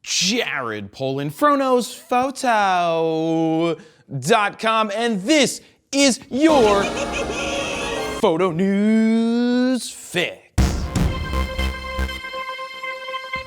Jared Polin, FroKnowsPhoto.com, and this is your Photo News Fix.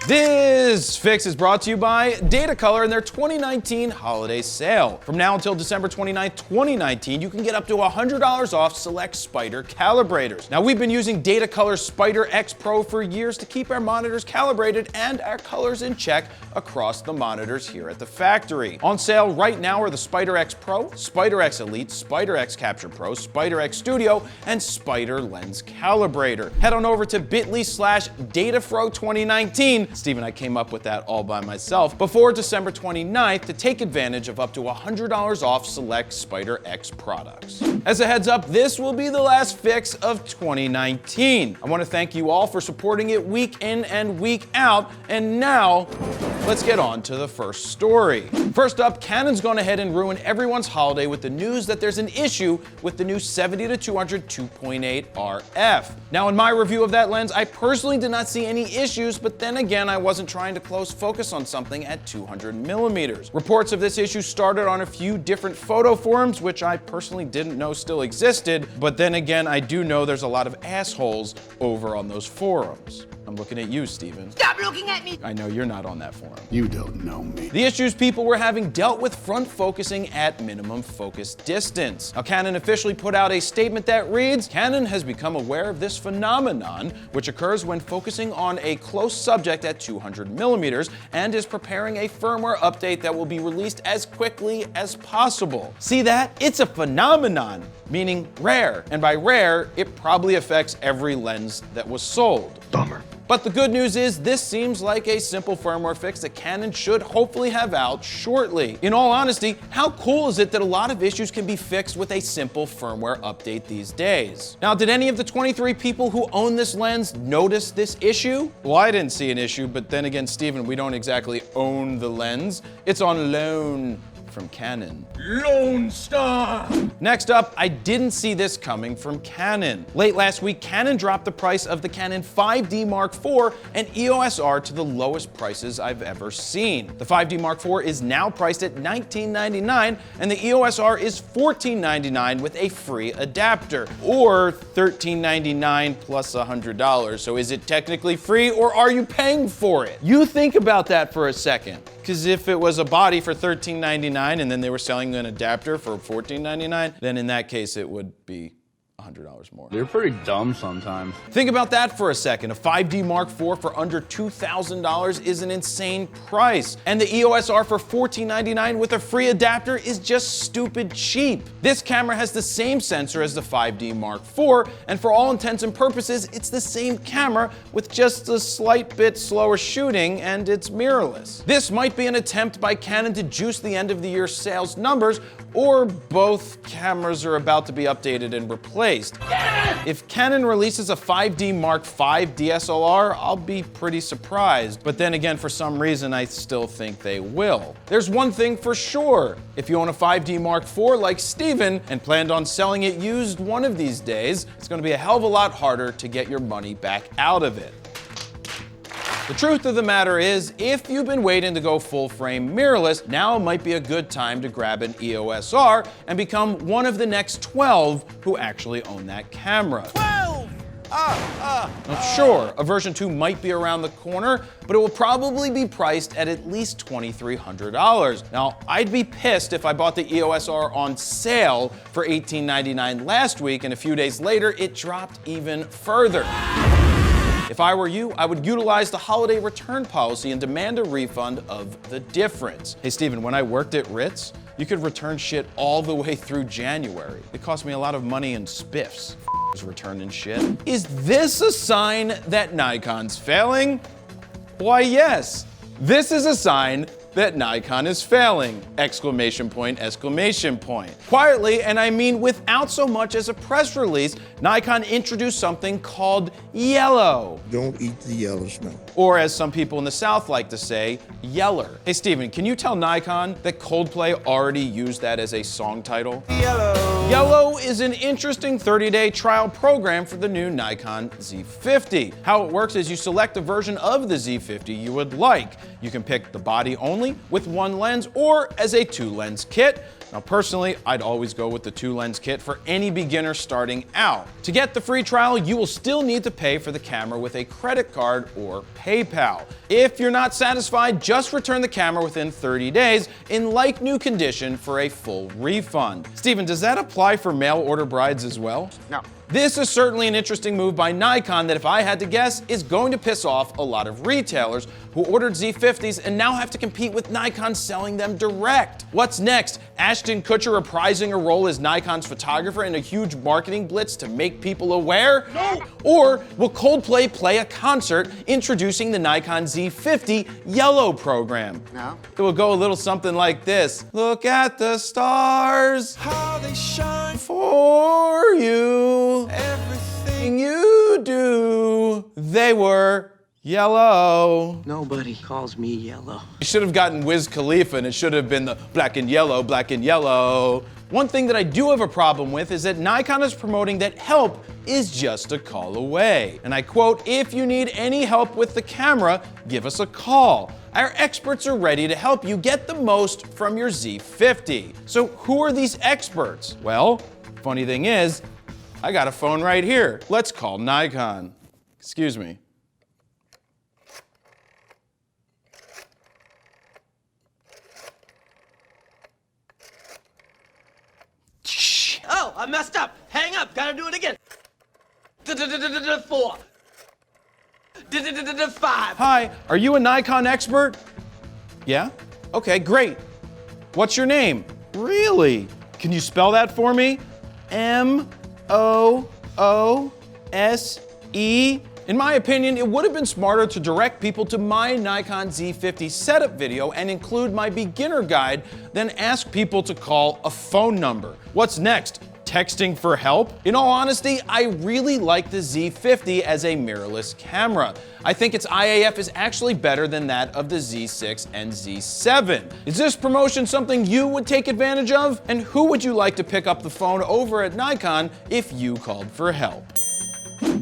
This fix is brought to you by Datacolor and their 2019 holiday sale. From now until December 29th, 2019, you can get up to $100 off select Spider calibrators. Now, we've been using Datacolor Spider X Pro for years to keep our monitors calibrated and our colors in check across the monitors here at the factory. On sale right now are the Spider X Pro, Spider X Elite, Spider X Capture Pro, Spider X Studio, and Spider Lens Calibrator. Head on over to bit.ly/DataFro2019. Steven, I came up with that all by myself. Before December 29th to take advantage of up to $100 off select Spider X products. As a heads up, this will be the last fix of 2019. I want to thank you all for supporting it week in and week out. And now, let's get on to the first story. First up, Canon's gone ahead and ruin everyone's holiday with the news that there's an issue with the new 70-200 2.8 RF. Now, in my review of that lens, I personally did not see any issues, but then again, I wasn't trying to close focus on something at 200 millimeters. Reports of this issue started on a few different photo forums, which I personally didn't know still existed, but then again, I do know there's a lot of assholes over on those forums. I'm looking at you, Steven. Stop looking at me! I know you're not on that forum. You don't know me. The issues people were having dealt with front focusing at minimum focus distance. Now, Canon officially put out a statement that reads, Canon has become aware of this phenomenon, which occurs when focusing on a close subject at 200 millimeters, and is preparing a firmware update that will be released as quickly as possible. See that? It's a phenomenon, meaning rare. And by rare, it probably affects every lens that was sold. Bummer. But the good news is this seems like a simple firmware fix that Canon should hopefully have out shortly. In all honesty, how cool is it that a lot of issues can be fixed with a simple firmware update these days? Now, did any of the 23 people who own this lens notice this issue? Well, I didn't see an issue, but then again, Steven, we don't exactly own the lens. It's on loan from Canon. Lone Star! Next up, I didn't see this coming from Canon. Late last week, Canon dropped the price of the Canon 5D Mark IV and EOS R to the lowest prices I've ever seen. The 5D Mark IV is now priced at $19.99 and the EOS R is $14.99 with a free adapter, or $13.99 plus $100. So is it technically free or are you paying for it? You think about that for a second. Because if it was a body for $13.99 and then they were selling an adapter for $14.99, then in that case it would be $100 more. They're pretty dumb sometimes. Think about that for a second. A 5D Mark IV for under $2,000 is an insane price. And the EOS R for $14.99 with a free adapter is just stupid cheap. This camera has the same sensor as the 5D Mark IV, and for all intents and purposes, it's the same camera with just a slight bit slower shooting, and it's mirrorless. This might be an attempt by Canon to juice the end of the year sales numbers, or both cameras are about to be updated and replaced. If Canon releases a 5D Mark V DSLR, I'll be pretty surprised. But then again, for some reason, I still think they will. There's one thing for sure. If you own a 5D Mark IV like Steven and planned on selling it used one of these days, it's going to be a hell of a lot harder to get your money back out of it. The truth of the matter is, if you've been waiting to go full frame mirrorless, now might be a good time to grab an EOS R and become one of the next 12 who actually own that camera. 12! Now, sure, a version 2 might be around the corner, but it will probably be priced at least $2,300. Now, I'd be pissed if I bought the EOS R on sale for $18.99 last week and a few days later it dropped even further. If I were you, I would utilize the holiday return policy and demand a refund of the difference. Hey Steven, when I worked at Ritz, you could return shit all the way through January. It cost me a lot of money in spiffs. Returning shit. Is this a sign that Nikon's failing? Why, yes. This is a sign that Nikon is failing! Exclamation point, exclamation point. Quietly, and I mean without so much as a press release, Nikon introduced something called Yellow. Don't eat the yellow snow. Or as some people in the South like to say, Yeller. Hey Steven, can you tell Nikon that Coldplay already used that as a song title? Yellow. Yellow is an interesting 30-day trial program for the new Nikon Z50. How it works is you select a version of the Z50 you would like. You can pick the body only with one lens or as a 2-lens kit. Now personally, I'd always go with the 2-lens kit for any beginner starting out. To get the free trial, you will still need to pay for the camera with a credit card or PayPal. If you're not satisfied, just return the camera within 30 days in like new condition for a full refund. Steven, does that apply for mail order brides as well? No. This is certainly an interesting move by Nikon that, if I had to guess, is going to piss off a lot of retailers who ordered Z50s and now have to compete with Nikon selling them direct. What's next? Ashton Kutcher reprising a role as Nikon's photographer in a huge marketing blitz to make people aware? No! Or will Coldplay play a concert introducing the Nikon Z50 Yellow program? No. It will go a little something like this. Look at the stars, how they shine for you. Everything you do, they were yellow. Nobody calls me yellow. You should have gotten Wiz Khalifa and it should have been the black and yellow, black and yellow. One thing that I do have a problem with is that Nikon is promoting that help is just a call away. And I quote, "If you need any help with the camera, give us a call. Our experts are ready to help you get the most from your Z50. So who are these experts? Well, funny thing is, I got a phone right here. Let's call Nikon. Excuse me. Oh, I messed up. Hang up. Gotta do it again. 4. 5. Hi, are you a Nikon expert? Yeah? Okay, great. What's your name? Really? Can you spell that for me? M-O-O-S-E? In my opinion, it would have been smarter to direct people to my Nikon Z50 setup video and include my beginner guide than ask people to call a phone number. What's next? Texting for help? In all honesty, I really like the Z50 as a mirrorless camera. I think its IAF is actually better than that of the Z6 and Z7. Is this promotion something you would take advantage of? And who would you like to pick up the phone over at Nikon if you called for help?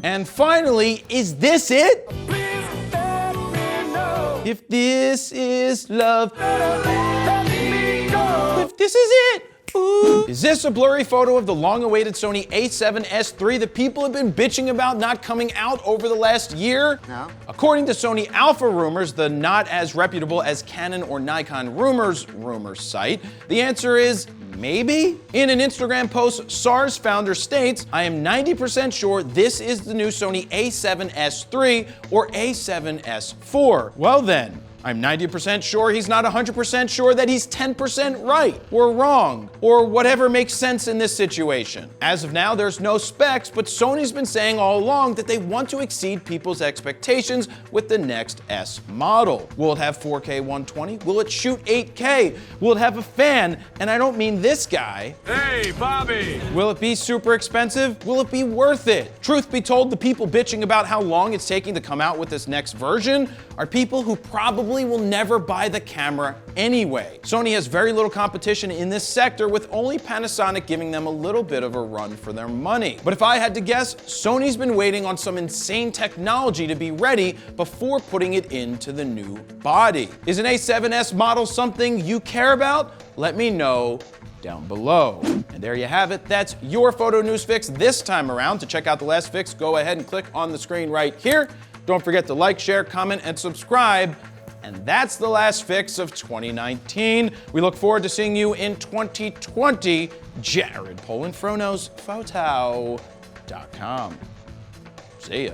And finally, is this it? Please let me know. If this is love, let me go. If this is it. Ooh. Is this a blurry photo of the long-awaited Sony a7S III that people have been bitching about not coming out over the last year? No. According to Sony Alpha Rumors, the not as reputable as Canon or Nikon rumors site, the answer is maybe? In an Instagram post, SARS founder states, "I am 90% sure this is the new Sony a7S III or a7S IV. Well then, I'm 90% sure he's not 100% sure that he's 10% right or wrong or whatever makes sense in this situation. As of now, there's no specs, but Sony's been saying all along that they want to exceed people's expectations with the next S model. Will it have 4K 120? Will it shoot 8K? Will it have a fan? And I don't mean this guy. Hey, Bobby! Will it be super expensive? Will it be worth it? Truth be told, the people bitching about how long it's taking to come out with this next version are people who probably will never buy the camera anyway. Sony has very little competition in this sector, with only Panasonic giving them a little bit of a run for their money. But if I had to guess, Sony's been waiting on some insane technology to be ready before putting it into the new body. Is an a7S model something you care about? Let me know down below. And there you have it. That's your photo news fix this time around. To check out the last fix, go ahead and click on the screen right here. Don't forget to like, share, comment, and subscribe. And that's the last fix of 2019. We look forward to seeing you in 2020. Jared Polin, FroKnowsPhoto.com. See ya.